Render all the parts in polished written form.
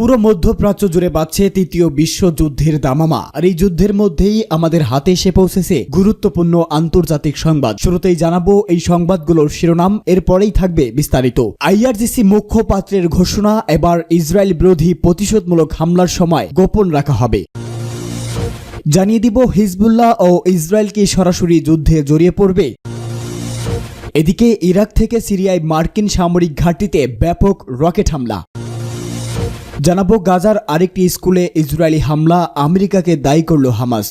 পুরো মধ্যপ্রাচ্য জুড়ে বাজছে তৃতীয় বিশ্বযুদ্ধের দামামা। আর এই যুদ্ধের মধ্যেই আমাদের হাতে এসে পৌঁছেছে গুরুত্বপূর্ণ আন্তর্জাতিক সংবাদ। শুরুতেই জানাবো এই সংবাদগুলোর শিরোনাম, এরপরেই থাকবে বিস্তারিত। আইআরজিসি মুখপাত্রের ঘোষণা, এবার ইসরায়েল বিরোধী প্রতিশোধমূলক হামলার সময় গোপন রাখা হবে। জানিয়ে দিব হিজবুল্লাহ ও ইসরায়েল কি সরাসরি যুদ্ধে জড়িয়ে পড়বে। এদিকে ইরাক থেকে সিরিয়ায় মার্কিন সামরিক ঘাঁটিতে ব্যাপক রকেট হামলা। জানাবো গাজার আরেকটি স্কুলে ইসরায়েলি হামলা, আমেরিকাকে দায়ী করল হামাস।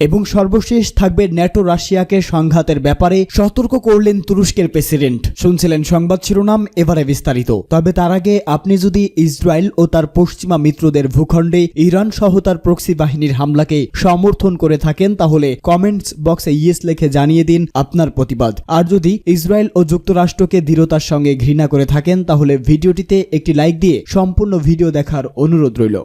এবং সর্বশেষ থাকবে ন্যাটো রাশিয়াকে সংঘাতের ব্যাপারে সতর্ক করলেন তুরস্কের প্রেসিডেন্ট। শুনছিলেন সংবাদ শিরোনাম, এবারে বিস্তারিত। তবে তার আগে আপনি যদি ইসরায়েল ও তার পশ্চিমা মিত্রদের ভূখণ্ডে ইরান সহ তার প্রক্সি বাহিনীর হামলাকে সমর্থন করে থাকেন, তাহলে কমেন্টস বক্সে ইয়েস লিখে জানিয়ে দিন আপনার প্রতিবাদ। আর যদি ইসরায়েল ও যুক্তরাষ্ট্রকে দৃঢ়তার সঙ্গে ঘৃণা করে থাকেন, তাহলে ভিডিওটিতে একটি লাইক দিয়ে সম্পূর্ণ ভিডিও দেখার অনুরোধ রইল।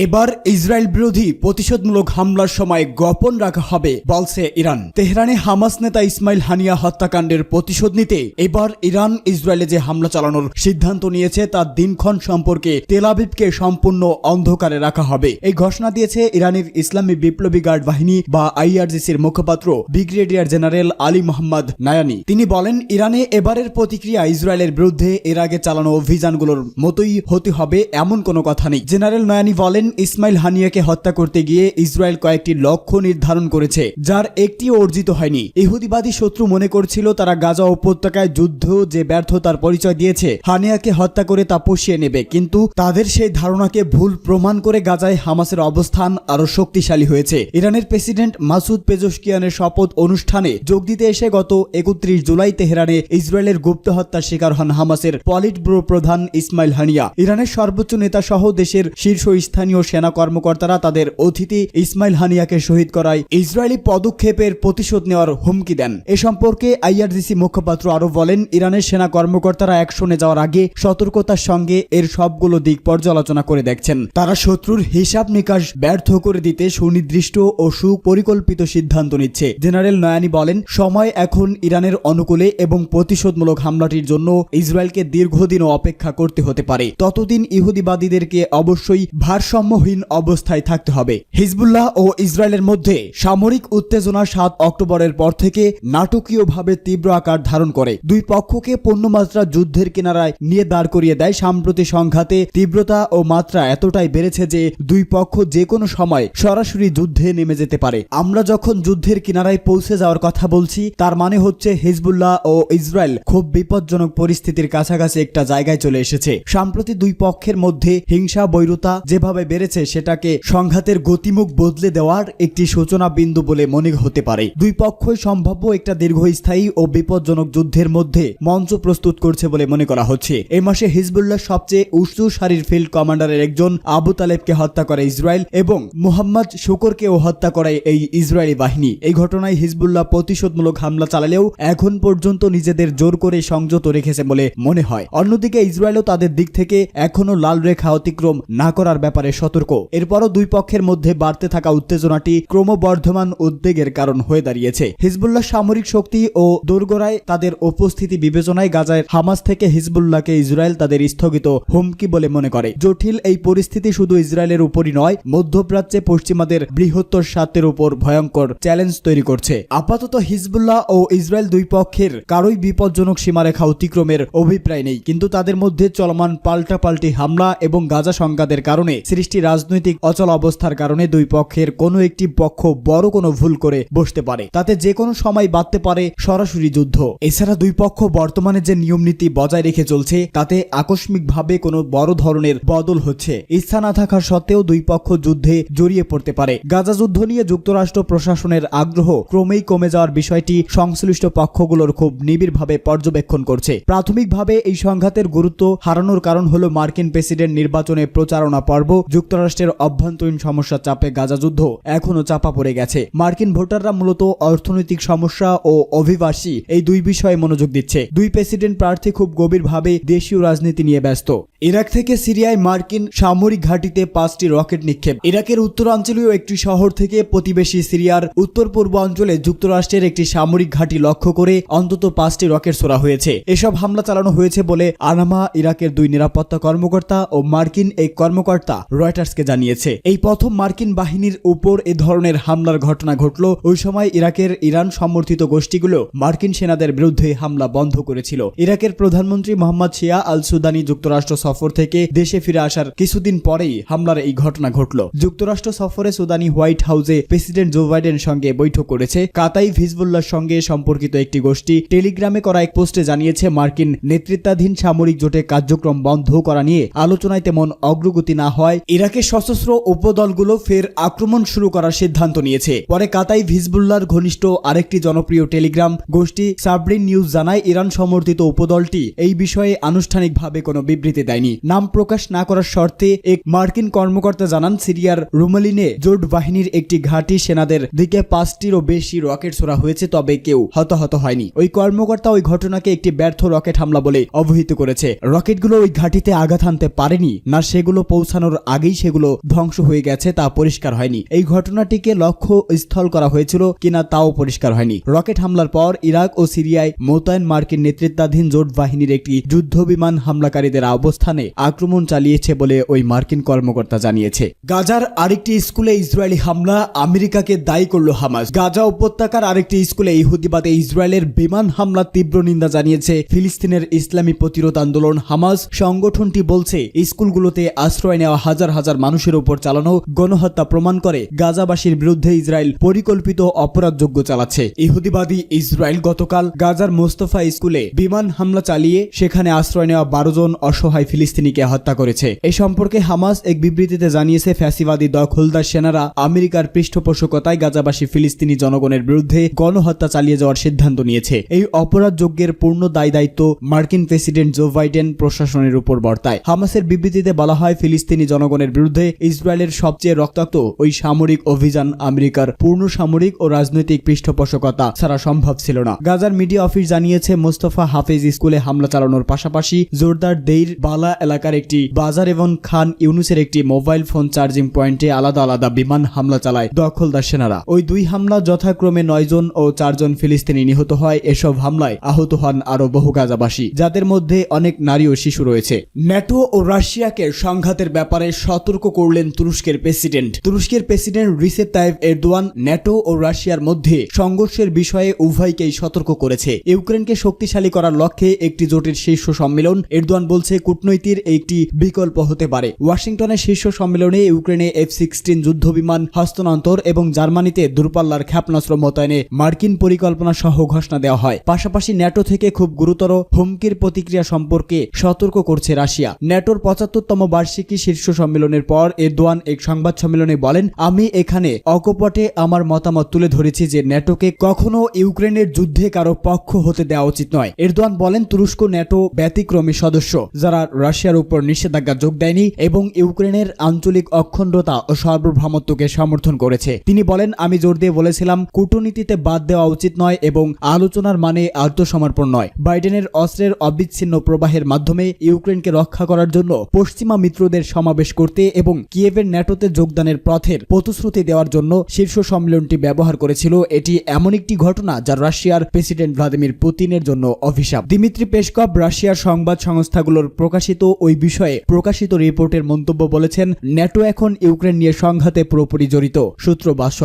এবার ইসরায়েল বিরোধী প্রতিশোধমূলক হামলার সময় গোপন রাখা হবে বলছে ইরান। তেহরানে হামাস নেতা ইসমাইল হানিয়া হত্যাকাণ্ডের প্রতিশোধ নিতে এবার ইরান ইসরায়েলে যে হামলা চালানোর সিদ্ধান্ত নিয়েছে তার দিনক্ষণ সম্পর্কে তেল আবিবকে সম্পূর্ণ অন্ধকারে রাখা হবে। এই ঘোষণা দিয়েছে ইরানের ইসলামী বিপ্লবী গার্ড বাহিনী বা আইআরজিসির মুখপাত্র ব্রিগেডিয়ার জেনারেল আলী মোহাম্মদ নায়ানি। তিনি বলেন, ইরানে এবারের প্রতিক্রিয়া ইসরায়েলের বিরুদ্ধে এর আগে চালানো অভিযানগুলোর মতোই হতে হবে এমন কোনো কথা নেই। জেনারেল নায়ানি বলেন, ইসমাইল হানিয়াকে হত্যা করতে গিয়ে ইসরায়েল কয়েকটি লক্ষ্য নির্ধারণ করেছে, যার একটিও অর্জিত হয়নি। ইহুদিবাদী শত্রু মনে করছিল তারা গাজা উপত্যকায় যুদ্ধ যে ব্যর্থতার পরিচয় দিয়েছে, হানিয়াকে হত্যা করে তা পুষিয়ে নেবে, কিন্তু তাদের সেই ধারণাকে ভুল প্রমাণ করে গাজায় হামাসের অবস্থান আরো শক্তিশালী হয়েছে। ইরানের প্রেসিডেন্ট মাসুদ পেজেশকিয়ানের শপথ অনুষ্ঠানে যোগ দিতে এসে গত 31 জুলাই তেহরানে ইসরায়েলের গুপ্ত হত্যার শিকার হন হামাসের পলিট ব্যুরো প্রধান ইসমাইল হানিয়া। ইরানের সর্বোচ্চ নেতা সহ দেশের শীর্ষস্থানীয় সেনা কর্মকর্তারা তাদের অতিথি ইসমাইল হানিয়াকে শহীদ করায় ইসরায়েলি পদক্ষেপের প্রতিশোধ নেওয়ার হুমকি দেন। এ সম্পর্কে আইআরজিসি মুখপাত্র আরো বলেন, ইরানের সেনা কর্মকর্তারা অ্যাকশনে যাওয়ার আগে সতর্কতার সঙ্গে এর সবগুলো দিক পর্যালোচনা করে দেখছেন। তারা শত্রুর হিসাব নিকাশ ব্যর্থ করে দিতে সুনির্দিষ্ট ও সুপরিকল্পিত সিদ্ধান্ত নিচ্ছে। জেনারেল নয়ানি বলেন, সময় এখন ইরানের অনুকূলে এবং প্রতিশোধমূলক হামলাটির জন্য ইসরায়েলকে দীর্ঘদিনও অপেক্ষা করতে হতে পারে। ততদিন ইহুদিবাদীদেরকে অবশ্যই ভারসাম্যহীন অবস্থায় থাকতে হবে। হিজবুল্লাহ ও ইসরায়েলের মধ্যে সামরিক উত্তেজনা 7 অক্টোবরের পর থেকে নাটকীয়ভাবে তীব্র আকার ধারণ করে দুই পক্ষকে পূর্ণমাত্রা যুদ্ধের কিনারায় নিয়ে দাঁড় করিয়ে দেয়। সাম্প্রতিক সংঘাতে তীব্রতা ও মাত্রা এতটাই বেড়েছে যে দুই পক্ষ যে কোনো সময় সরাসরি যুদ্ধে নেমে যেতে পারে। আমরা যখন যুদ্ধের কিনারায় পৌঁছে যাওয়ার কথা বলছি, তার মানে হচ্ছে হিজবুল্লাহ ও ইসরায়েল খুব বিপজ্জনক পরিস্থিতির কাছাকাছি একটা জায়গায় চলে এসেছে। সম্প্রতি দুই পক্ষের মধ্যে হিংসা বৈরতা যেভাবে বেড়েছে, সেটাকে সংঘাতের গতিমুখ বদলে দেওয়ার একটি সূচনা বিন্দু বলে মনে হতে পারে। দুই পক্ষই সম্ভাব্য একটা দীর্ঘস্থায়ী ও বিপজ্জনক যুদ্ধের মধ্যে মঞ্চ প্রস্তুত করছে বলে মনে করা হচ্ছে। এই মাসে হিজবুল্লাহ সবচেয়ে উঁচু সারির ফিল্ড কমান্ডারের একজন আবু তালেবকে হত্যা করে ইসরায়েল এবং মুহাম্মদ শুকরকেও হত্যা করে এই ইসরায়েলি বাহিনী। এই ঘটনায় হিজবুল্লাহ প্রতিশোধমূলক হামলা চালালেও এখন পর্যন্ত নিজেদের জোর করে সংযত রেখেছে বলে মনে হয়। অন্যদিকে ইসরায়েলও তাদের দিক থেকে এখনো লাল রেখা অতিক্রম না করার ব্যাপারে সতর্ক। এরপরও দুই পক্ষের মধ্যে বাড়তে থাকা উত্তেজনাটি ক্রমবর্ধমান উদ্বেগের কারণ হয়ে দাঁড়িয়েছে। হিজবুল্লাহ সামরিক শক্তি ও দোরগোড়ায় তাদের উপস্থিতি বিবেচনায় গাজায় হামাস থেকে হিজবুল্লাহকে ইসরায়েল তাদের স্থগিত হুমকি বলে মনে করে। জটিল এই পরিস্থিতি শুধু ইসরায়েলের উপরই নয়, মধ্যপ্রাচ্যে পশ্চিমাদের বৃহত্তর স্বার্থের উপর ভয়ঙ্কর চ্যালেঞ্জ তৈরি করছে। আপাতত হিজবুল্লাহ ও ইসরায়েল দুই পক্ষের কারোই বিপজ্জনক সীমারেখা অতিক্রমের অভিপ্রায় নেই, কিন্তু তাদের মধ্যে চলমান পাল্টাপাল্টি হামলা এবং গাজা সংঘাতের কারণে সৃষ্টি রাজনৈতিক অচল অবস্থার কারণে দুই পক্ষের কোনো একটি পক্ষ বড় কোনো ভুল করে বসতে পারে, তাতে যে কোনো সময় বাঁধতে পারে সরাসরি যুদ্ধ। এছাড়া দুই পক্ষ বর্তমানে যে নিয়ম নীতি বজায় রেখে চলছে, তাতে আকস্মিকভাবে কোনো বড় ধরনের বদল হচ্ছে। ইচ্ছা না থাকার সত্ত্বেও দুই পক্ষ যুদ্ধে জড়িয়ে পড়তে পারে। গাজা যুদ্ধ নিয়ে যুক্তরাষ্ট্র প্রশাসনের আগ্রহ ক্রমেই কমে যাওয়ার বিষয়টি সংশ্লিষ্ট পক্ষগুলোর খুব নিবিড়ভাবে পর্যবেক্ষণ করছে। প্রাথমিকভাবে এই সংঘাতের গুরুত্ব হারানোর কারণ হলো মার্কিন প্রেসিডেন্ট নির্বাচনে প্রচারণা পর্ব, যুক্তরাষ্ট্রের অভ্যন্তরীণ সমস্যার চাপে গাজা যুদ্ধ এখনো চাপা পড়ে গেছে। মার্কিন ভোটাররা মূলত অর্থনৈতিক সমস্যা ও অভিবাসী এই দুই বিষয়ে মনোযোগ দিচ্ছে। দুই প্রেসিডেন্ট প্রার্থী খুব গভীরভাবে দেশীয় রাজনীতি নিয়ে ব্যস্ত। ইরাক থেকে সিরিয়ায় মার্কিন সামরিক ঘাঁটিতে 5টি রকেট নিক্ষেপ। ইরাকের উত্তরাঞ্চলীয় একটি শহর থেকে প্রতিবেশী সিরিয়ার উত্তর পূর্ব অঞ্চলে যুক্তরাষ্ট্রের একটি সামরিক ঘাঁটি লক্ষ্য করে অন্তত 5টি রকেট ছোড়া হয়েছে। এসব হামলা চালানো হয়েছে বলে আনামা ইরাকের 2 নিরাপত্তা কর্মকর্তা ও মার্কিন এক কর্মকর্তা রয়টার্সকে জানিয়েছে। এই প্রথম মার্কিন বাহিনীর উপর এ ধরনের হামলার ঘটনা ঘটল। ওই সময় ইরাকের ইরান সমর্থিত গোষ্ঠীগুলো মার্কিন সেনাদের বিরুদ্ধে হামলা বন্ধ করেছিল। ইরাকের প্রধানমন্ত্রী মোহাম্মদ শিয়া আল সুদানি যুক্তরাষ্ট্র সফর থেকে দেশে ফিরে আসার কিছুদিন পরেই হামলার এই ঘটনা ঘটল। যুক্তরাষ্ট্র সফরে সুদানি হোয়াইট হাউসে প্রেসিডেন্ট জো বাইডেনের সঙ্গে বৈঠক করেছে। কাতাইফ হিজবুল্লাহর সঙ্গে সম্পর্কিত একটি গোষ্ঠী টেলিগ্রামে করা এক পোস্টে জানিয়েছে, মার্কিন নেতৃত্বাধীন সামরিক জোটে কার্যক্রম বন্ধ করা নিয়ে আলোচনায় তেমন অগ্রগতি না হয় ইরাকের সশস্ত্র উপদলগুলো ফের আক্রমণ শুরু করার সিদ্ধান্ত নিয়েছে। পরে কাতাইফ হিজবুল্লাহর ঘনিষ্ঠ আরেকটি জনপ্রিয় টেলিগ্রাম গোষ্ঠী সাবরিন নিউজ জানায়, ইরান সমর্থিত উপদলটি এই বিষয়ে আনুষ্ঠানিকভাবে কোনো বিবৃতি দেয়নি। নাম প্রকাশ না করার শর্তে এক মার্কিন কর্মকর্তা জানান, সিরিয়ার রুমালিনে জোট বাহিনীর একটি ঘাঁটি সেনাদের দিকে 5টিরও বেশি রকেট ছোড়া হয়েছে, তবে কেউ হতাহত হয়নি। ওই কর্মকর্তা ওই ঘটনাকে একটি ব্যর্থ রকেট হামলা বলে অভিহিত করেছে। রকেটগুলো ওই ঘাঁটিতে আঘাত হানতে পারেনি, না সেগুলো পৌঁছানোর আগেই সেগুলো ধ্বংস হয়ে গেছে তা পরিষ্কার হয়নি। এই ঘটনাটিকে লক্ষ্য স্থল করা হয়েছিল কিনা তাও পরিষ্কার হয়নি। রকেট হামলার পর ইরাক ও সিরিয়ায় মোতায়েন মার্কিন নেতৃত্বাধীন জোট বাহিনীর একটি যুদ্ধ বিমান হামলাকারীদের অবস্থানে আক্রমণ চালিয়েছে বলে ওই মার্কিন কর্মকর্তা জানিয়েছে। গাজার আরেকটি স্কুলে ইসরায়েলি হামলা, আমেরিকাকে দায়ী করল হামাস। গাজা উপত্যকার আরেকটি স্কুলে ইহুদিবাদে ইসরায়েলের বিমান হামলা তীব্র নিন্দা জানিয়েছে ফিলিস্তিনের ইসলামী প্রতিরোধ আন্দোলন হামাস। সংগঠনটি বলছে, স্কুলগুলোতে আশ্রয় নেওয়া হাজার হাজার মানুষের উপর চালানো গণহত্যা প্রমাণ করে গাজাবাসীর বিরুদ্ধে ইসরায়েল পরিকল্পিত অপরাধযোগ্য চালাচ্ছে। ইহুদিবাদী ইসরায়েল গতকাল গাজার মোস্তফা স্কুলে বিমান হামলা চালিয়ে সেখানে আশ্রয় নেওয়া 12 জন অসহায় ফিলিস্তিনিকে হত্যা করেছে। এই সম্পর্কে হামাস এক বিবৃতিতে জানিয়েছে, ফ্যাসিবাদী দখলদার সেনারা আমেরিকার পৃষ্ঠপোষকতায় গাজাবাসী ফিলিস্তিনি জনগণের বিরুদ্ধে গণহত্যা চালিয়ে যাওয়ার সিদ্ধান্ত নিয়েছে। এই অপরাধযজ্ঞের পূর্ণ দায়-দায়িত্ব মার্কিন প্রেসিডেন্ট জো বাইডেন প্রশাসনের উপর বর্তায়। হামাসের বিবৃতিতে বলা হয়, ফিলিস্তিনি জনগণের বিরুদ্ধে ইসরায়েলের সবচেয়ে রক্তাক্ত ওই সামরিক অভিযান আমেরিকার পূর্ণ সামরিক ও রাজনৈতিক পৃষ্ঠপোষকতা ছাড়া সম্ভব ছিল না। গাজার মিডিয়া অফিস জানিয়েছে, মোস্তফা হাফেজ স্কুলে হামলা চালানোর পাশাপাশি জোরদার দেইর বালা এলাকার একটি বাজার এবং খান ইউনুসের একটি মোবাইল ফোন চার্জিং পয়েন্টে আলাদা আলাদা বিমান হামলা চালায় দখলদার সেনারা। ওই 2 হামলা যথাক্রমে 9 জন ও 4 জন ফিলিস্তিনি নিহত হয়। এসব হামলায় আহত হন আরো বহু গাজাবাসী, যাদের মধ্যে অনেক নারী ও শিশু রয়েছে। ন্যাটো ও রাশিয়াকে সংঘাতের ব্যাপারে সতর্ক করলেন তুরস্কের প্রেসিডেন্ট। তুরস্কের president Recep Tayyip Erdogan NATO ও রাশিয়ার মধ্যে সংঘর্ষের বিষয়ে উভয়কেই সতর্ক করেছে। ইউক্রেনকে শক্তিশালী করার লক্ষ্যে একটি জোটের শীর্ষ সম্মেলন। এরদোয়ান বলছে, কূটনৈতিক একটি বিকল্প হতে পারে। ওয়াশিংটনের শীর্ষ সম্মেলনে ইউক্রেনে F-16 যুদ্ধবিমান হস্তান্তর এবং জার্মানিতে দূরপাল্লার ক্ষেপণাস্ত্র মোতায়েনে মার্কিন পরিকল্পনা সহ ঘোষণা দেওয়া হয়। পাশাপাশি ন্যাটো থেকে খুব গুরুতর হুমকির প্রতিক্রিয়া সম্পর্কে সতর্ক করছে রাশিয়া। ন্যাটোর 75তম বার্ষিকী শীর্ষ সম্মেলনের পর এরদোয়ান এক সংবাদ সম্মেলনে বলেন, আমি এখানে অকপটে আমার মতামত তুলে ধরেছি যে ন্যাটোকে কখনো ইউক্রেনের যুদ্ধে কারো পক্ষ হতে দেওয়া উচিত নয়। এরদোয়ান বলেন, তুরস্ক ন্যাটো ব্যতিক্রমী সদস্য যারা রাশিয়ার উপর নিষেধাজ্ঞা যোগ দেয়নি এবং ইউক্রেনের আঞ্চলিক অখণ্ডতা ও সার্বভৌমত্বকে সমর্থন করেছে। তিনি বলেন, আমি জোর দিয়ে বলেছিলাম কূটনীতিতে বাদ দেওয়া উচিত নয় এবং আলোচনার মানে আত্মসমর্পণ নয়। বাইডেনের অস্ত্রের অবিচ্ছিন্ন প্রবাহের মাধ্যমে ইউক্রেনকে রক্ষা করার জন্য পশ্চিমা মিত্রদের সমাবেশ করতে এবং কিয়েভের ন্যাটোতে যোগদানের পথের প্রতিশ্রুতি দেওয়ার জন্য শীর্ষ সম্মেলনটি ব্যবহার করেছিল। এটি এমন একটি ঘটনা যা রাশিয়ার প্রেসিডেন্ট ভ্লাদিমির পুতিনের জন্য অভিশাপ। দিমিত্রি পেসকভ রাশিয়ার সংবাদ সংস্থাগুলোর প্রকাশিত ওই বিষয়ে প্রকাশিত রিপোর্টের মন্তব্য বলেছেন, ন্যাটো এখন ইউক্রেন নিয়ে সংঘাতে পুরোপুরি জড়িত। সূত্র ভাষ্য।